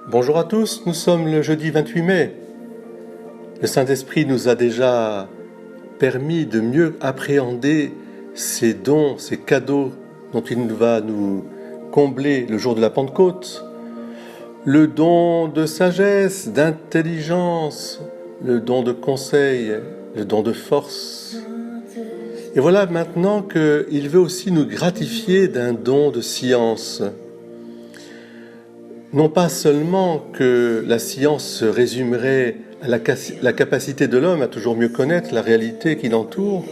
Bonjour à tous, nous sommes le jeudi 28 mai. Le Saint-Esprit nous a déjà permis de mieux appréhender ces dons, ces cadeaux dont il va nous combler le jour de la Pentecôte. Le don de sagesse, d'intelligence, le don de conseil, le don de force. Et voilà maintenant qu'il veut aussi nous gratifier d'un don de science. Non pas seulement que la science se résumerait à la capacité de l'homme à toujours mieux connaître la réalité qui l'entoure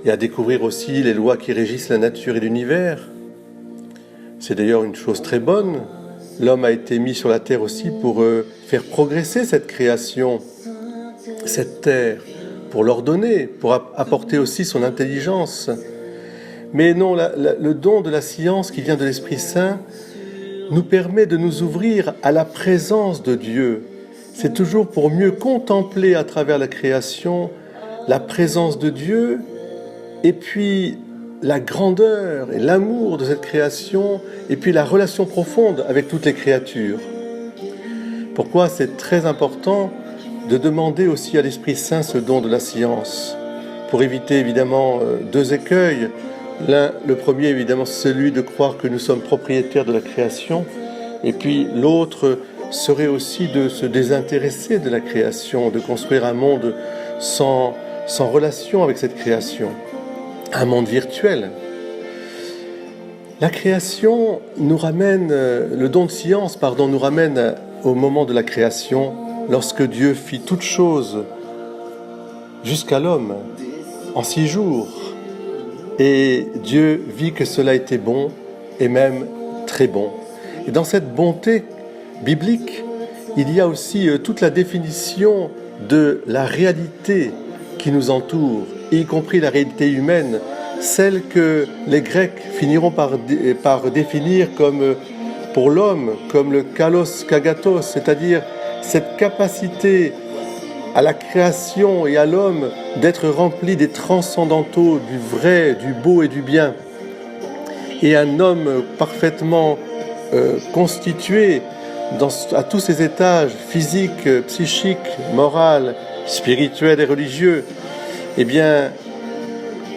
et à découvrir aussi les lois qui régissent la nature et l'univers. C'est d'ailleurs une chose très bonne. L'homme a été mis sur la terre aussi pour faire progresser cette création, cette terre, pour l'ordonner, pour apporter aussi son intelligence. Mais non, le don de la science qui vient de l'Esprit Saint nous permet de nous ouvrir à la présence de Dieu. C'est toujours pour mieux contempler à travers la création la présence de Dieu et puis la grandeur et l'amour de cette création et puis la relation profonde avec toutes les créatures. Pourquoi c'est très important de demander aussi à l'Esprit Saint ce don de la science, pour éviter évidemment deux écueils. Le premier, évidemment, c'est celui de croire que nous sommes propriétaires de la création, et puis l'autre serait aussi de se désintéresser de la création, de construire un monde sans relation avec cette création, un monde virtuel. La création nous ramène, le don de science, nous ramène au moment de la création, lorsque Dieu fit toutes choses jusqu'à l'homme en 6 jours. Et Dieu vit que cela était bon et même très bon. Et dans cette bonté biblique, il y a aussi toute la définition de la réalité qui nous entoure, y compris la réalité humaine, celle que les Grecs finiront par définir comme, pour l'homme, comme le kalos kagatos, c'est-à-dire cette capacité à la création et à l'homme d'être rempli des transcendantaux, du vrai, du beau et du bien. Et un homme parfaitement constitué à tous ses étages, physique, psychique, moral, spirituel et religieux, eh bien,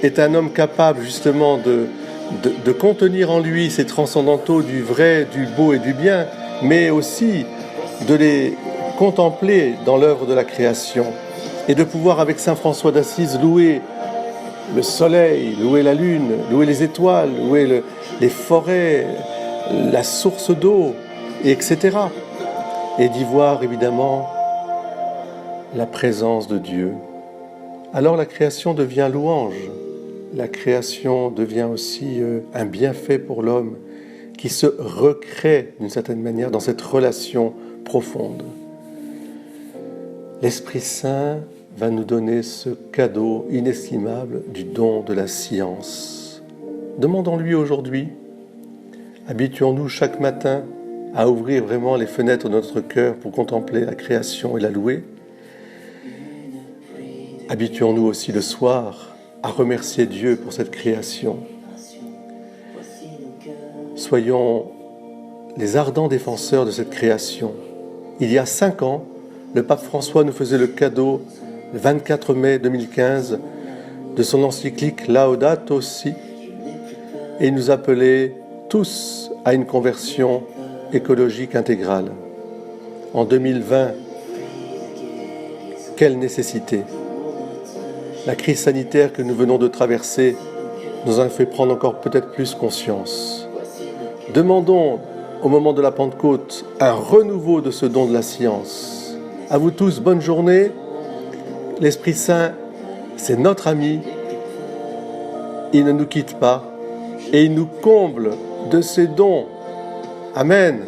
est un homme capable justement de contenir en lui ces transcendantaux du vrai, du beau et du bien, mais aussi de les contempler dans l'œuvre de la création et de pouvoir avec Saint François d'Assise louer le soleil, louer la lune, louer les étoiles, louer les forêts, la source d'eau, etc. Et d'y voir évidemment la présence de Dieu. Alors la création devient louange, la création devient aussi un bienfait pour l'homme qui se recrée d'une certaine manière dans cette relation profonde. L'Esprit Saint va nous donner ce cadeau inestimable du don de la science. Demandons-lui aujourd'hui, habituons-nous chaque matin à ouvrir vraiment les fenêtres de notre cœur pour contempler la création et la louer. Habituons-nous aussi le soir à remercier Dieu pour cette création. Soyons les ardents défenseurs de cette création. Il y a 5 ans, le pape François nous faisait le cadeau, le 24 mai 2015, de son encyclique Laudato Si, et il nous appelait tous à une conversion écologique intégrale. En 2020, quelle nécessité! La crise sanitaire que nous venons de traverser nous en fait prendre encore peut-être plus conscience. Demandons au moment de la Pentecôte un renouveau de ce don de la science. À vous tous, bonne journée. L'Esprit Saint, c'est notre ami. Il ne nous quitte pas et il nous comble de ses dons. Amen.